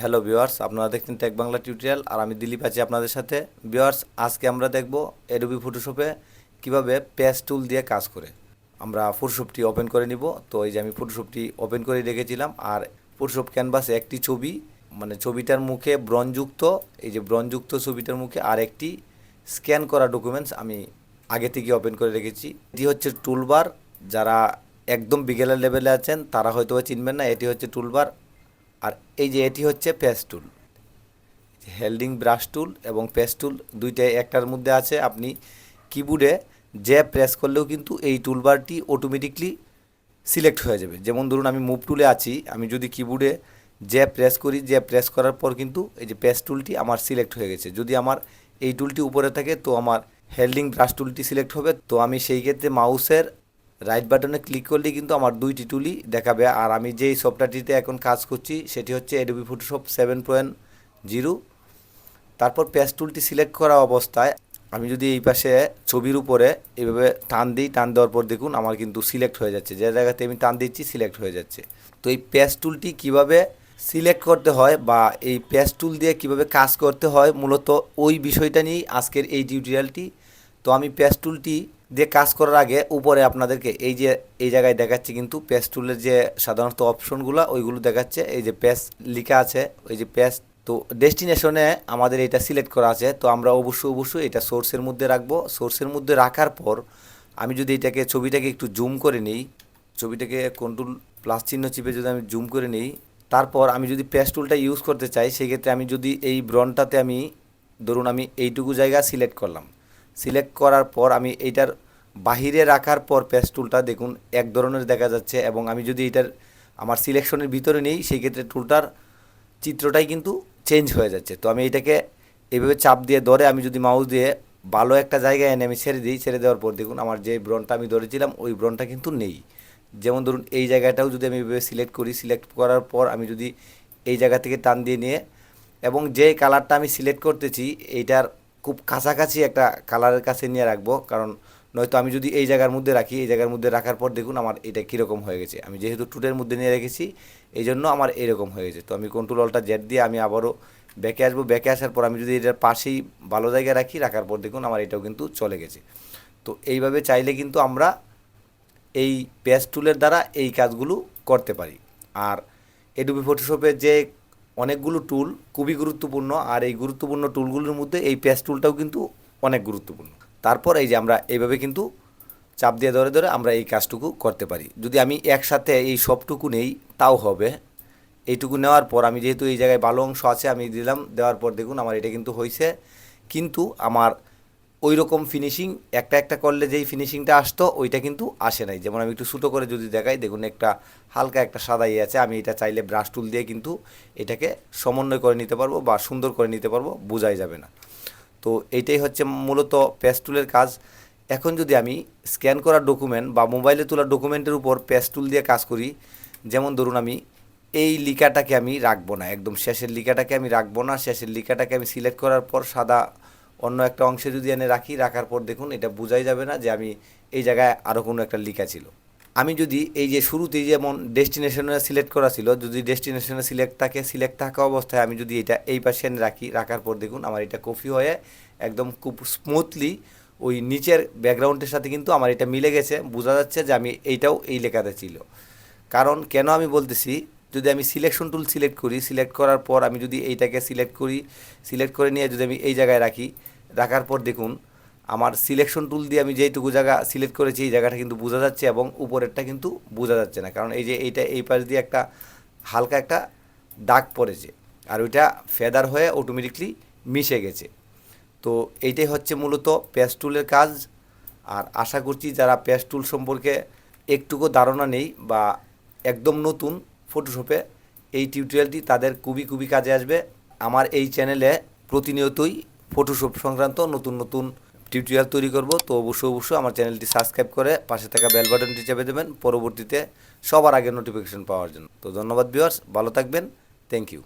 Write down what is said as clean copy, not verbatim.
Hello viewers, আপনারা দেখছেন take Bangla tutorial আর আমি দিলীপ আছি আপনাদের সাথে। ভিউয়ার্স, আজকে আমরা দেখব অ্যাডোবি ফটোশপে কিভাবে পেজ টুল দিয়ে কাজ করে। আমরা ফটোশপটি ওপেন করে নিব। তো এই যে আমি ফটোশপটি ওপেন করে রেখেছিলাম আর ফটোশপ ক্যানভাসে একটি ছবি, মানে ছবিটার মুখে ব্রণযুক্ত, এই যে ব্রণযুক্ত ছবিটার মুখে আর একটি স্ক্যান করা ডকুমেন্টস আমি আগে থেকে ওপেন করে রেখেছি। এটি হচ্ছে টুলবার। যারা একদম বিগিনার লেভেলে আছেন তারা হয়তো চিনবেন না, এটি হচ্ছে টুলবার। আর এই যে এটি হচ্ছে পেজ টুল, হেল্ডিং ব্রাশ টুল এবং পেজ টুল দুইটাই একটার মধ্যে আছে। আপনি কিবোর্ডে যে প্রেস করলেও কিন্তু এই টুলবারটি অটোমেটিকলি সিলেক্ট হয়ে যাবে। যেমন ধরুন আমি মুভ টুলে আছি, আমি যদি কিবোর্ডে যে প্রেস করি, যে প্রেস করার পর কিন্তু এই যে পেজ টুলটি আমার সিলেক্ট হয়ে গেছে। যদি আমার এই টুলটি উপরে থাকে তো আমার হেল্ডিং ব্রাশ টুলটি সিলেক্ট হবে। তো আমি সেই ক্ষেত্রে মাউসের রাইট বাটনে ক্লিক করলে কিন্তু আমার দুইটি টুলই দেখাবে। আর আমি যেই সফটওয়্যারটিতে এখন কাজ করছি সেটি হচ্ছে অ্যাডোবি ফটোশপ 7.0। তারপর পেজ টুলটি সিলেক্ট করা অবস্থায় আমি যদি এই পাশে ছবির উপরে এইভাবে টান দিই, টান দেওয়ার পর দেখুন আমার কিন্তু সিলেক্ট হয়ে যাচ্ছে, যে জায়গাতে আমি টান দিচ্ছি সিলেক্ট হয়ে যাচ্ছে। তো এই পেজ টুলটি কীভাবে সিলেক্ট করতে হয় বা এই পেজ টুল দিয়ে কিভাবে কাজ করতে হয়, মূলত ওই বিষয়টা নিয়েই আজকের এই টিউটোরিয়ালটি। তো আমি পেজ টুলটি দিয়ে কাজ করার আগে উপরে আপনাদেরকে এই যে এই জায়গায় দেখাচ্ছি কিন্তু পেজ টুলের যে সাধারণত অপশনগুলো ওইগুলো দেখাচ্ছে। এই যে পেজ লেখা আছে, ওই যে পেজ, তো ডেস্টিনেশনে আমাদের এটা সিলেক্ট করা আছে। তো আমরা অবশ্যই এটা সোর্সের মধ্যে রাখবো। সোর্সের মধ্যে রাখার পর আমি যদি এটাকে ছবিটাকে একটু জুম করে নিই, ছবিটাকে কন্ট্রোল প্লাস চিহ্ন চিপে যদি আমি জুম করে নিই, তারপর আমি যদি পেজ টুলটা ইউজ করতে চাই সেক্ষেত্রে আমি যদি এই ব্রনটাতে আমি ধরুন আমি এইটুকু জায়গা সিলেক্ট করলাম, সিলেক্ট করার পর আমি এইটার বাহিরে রাখার পর পেজ টুলটা দেখুন এক ধরনের দেখা যাচ্ছে। এবং আমি যদি এটার আমার সিলেকশনের ভিতরে নেই সেই ক্ষেত্রে টুলটার চিত্রটাই কিন্তু চেঞ্জ হয়ে যাচ্ছে। তো আমি এটাকে এইভাবে চাপ দিয়ে ধরে আমি যদি মাউস দিয়ে ভালো একটা জায়গায় এনে আমি ছেড়ে দিই, ছেড়ে দেওয়ার পর দেখুন আমার যে ব্রনটা আমি ধরেছিলাম ওই ব্রনটা কিন্তু নেই। যেমন ধরুন এই জায়গাটাও যদি আমি এভাবে সিলেক্ট করি, সিলেক্ট করার পর আমি যদি এই জায়গা থেকে টান দিয়ে নিয়ে এবং যে কালারটা আমি সিলেক্ট করতেছি এইটার খুব কাছাকাছি একটা কালারের কাছে নিয়ে রাখবো, কারণ নয়তো আমি যদি এই জায়গার মধ্যে রাখি, এই জায়গার মধ্যে রাখার পর দেখুন আমার এটা কীরকম হয়ে গেছে। আমি যেহেতু টুলের মধ্যে নিয়ে রেখেছি এই জন্য আমার এরকম হয়ে গেছে। তো আমি কন্ট্রোল অল্টার জেড দিয়ে আমি আবারও ব্যাকে আসবো। ব্যাকে আসার পর আমি যদি এটার পাশেই ভালো জায়গায় রাখি, রাখার পর দেখুন আমার এটাও কিন্তু চলে গেছে। তো এইভাবে চাইলে কিন্তু আমরা এই পেজ টুলের দ্বারা এই কাজগুলো করতে পারি। আর অ্যাডোবি ফটোশপের যে অনেকগুলো টুল খুবই গুরুত্বপূর্ণ, আর এই গুরুত্বপূর্ণ টুলগুলোর মধ্যে এই পেজ টুলটাও কিন্তু অনেক গুরুত্বপূর্ণ। তারপর এই যে আমরা এইভাবে কিন্তু চাপ দিয়ে ধরে ধরে আমরা এই কাজটুকু করতে পারি। যদি আমি একসাথে এই সবটুকু নেই তাও হবে। এইটুকু নেওয়ার পর আমি যেহেতু এই জায়গায় ভালো অংশ আছে আমি দিলাম, দেওয়ার পর দেখুন আমার এটা কিন্তু হয়েছে, কিন্তু আমার ওই রকম ফিনিশিং একটা একটা করলে যেই ফিনিশিংটা আসতো ওইটা কিন্তু আসে নাই। যেমন আমি একটু ছোটো করে যদি দেখাই, দেখুন একটা হালকা একটা সাদা ইয়ে আছে। আমি এটা চাইলে ব্রাশ টুল দিয়ে কিন্তু এটাকে সমন্বয় করে নিতে পারবো বা সুন্দর করে নিতে পারবো, বোঝাই যাবে না। তো এইটাই হচ্ছে মূলত পেজ টুলের কাজ। এখন যদি আমি স্ক্যান করা ডকুমেন্ট বা মোবাইলে তোলা ডকুমেন্টের উপর পেজ টুল দিয়ে কাজ করি, যেমন ধরুন আমি এই লিখাটাকে আমি রাখবো না, একদম শেষের লিখাটাকে আমি রাখবো না, শেষের লিখাটাকে আমি সিলেক্ট করার পর সাদা অন্য একটা অংশে যদি এনে রাখি, রাখার পর দেখুন এটা বোঝাই যাবে না যে আমি এই জায়গায় আরও কোনো একটা লিখা ছিল। আমি যদি এই যে শুরুতেই যেমন ডেস্টিনেশনে সিলেক্ট করা ছিল, যদি ডেস্টিনেশনে সিলেক্ট থাকে, সিলেক্ট থাকা অবস্থায় আমি যদি এটা এই পাশে এনে রাখি, রাখার পর দেখুন আমার এটা কপি হয়ে একদম খুব স্মুথলি ওই নিচের ব্যাকগ্রাউন্ডের সাথে কিন্তু আমার এটা মিলে গেছে। বোঝা যাচ্ছে যে আমি এইটাও এই লেখাতে ছিল। কারণ কেন আমি বলতেছি, যদি আমি সিলেকশন টুল সিলেক্ট করি, সিলেক্ট করার পর আমি যদি এইটাকে সিলেক্ট করি, সিলেক্ট করে নিয়ে যদি আমি এই জায়গায় রাখি, রাখার পর দেখুন আমার সিলেকশন টুল দিয়ে আমি যেইটুকু জায়গা সিলেক্ট করেছি এই জায়গাটা কিন্তু বোঝা যাচ্ছে এবং উপরেরটা কিন্তু বোঝা যাচ্ছে না, কারণ এই যে এইটা এই পাশ দিয়ে একটা হালকা একটা দাগ পড়েছে আর ওইটা ফেদার হয়ে অটোমেটিকলি মিশে গেছে। তো এইটাই হচ্ছে মূলত পেজ টুলের কাজ। আর আশা করছি যারা পেজ টুল সম্পর্কে একটুকু ধারণা নেই বা একদম নতুন ফটোশপে, এই টিউটোরিয়ালটি তাদের খুবই কাজে আসবে। আমার এই চ্যানেলে প্রতিনিয়তই ফটোশপ সংক্রান্ত নতুন নতুন টিউটোরিয়াল তৈরি করব। তো অবশ্যই আমার চ্যানেলটি সাবস্ক্রাইব করে পাশে থাকা বেল বাটনটি চেপে দেবেন পরবর্তীতে সবার আগে নোটিফিকেশন পাওয়ার জন্য। তো ধন্যবাদ ভিউয়ার্স, ভালো থাকবেন, থ্যাংক ইউ।